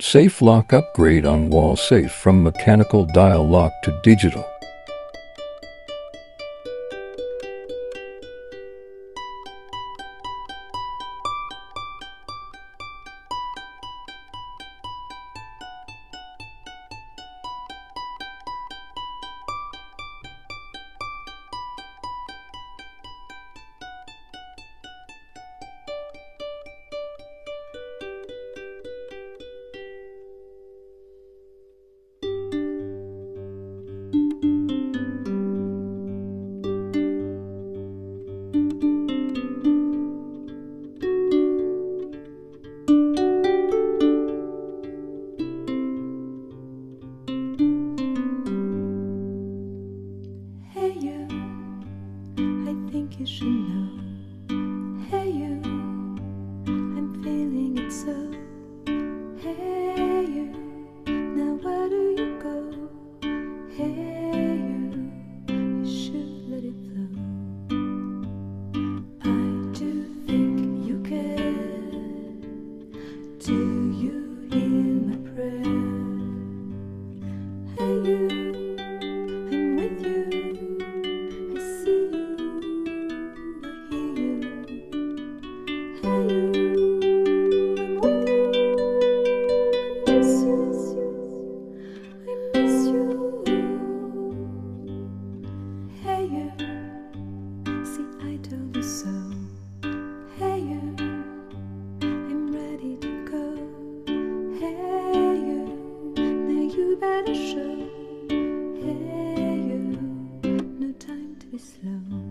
Safe lock upgrade on wall safe from mechanical dial lock to digital. Hey you, I think you should know. Hey you, I'm feeling it so. Hey you, now where do you go? Hey you, you should let it flow. I do think you care. Do you hear my prayer? Hey you, I'm with you. I see you, I hear you. Hey you, I'm with you. I miss you, I miss you. Hey you, see I told you so. Hey you, I'm ready to go. Hey you, now you better show. Hey you, no time to be slow.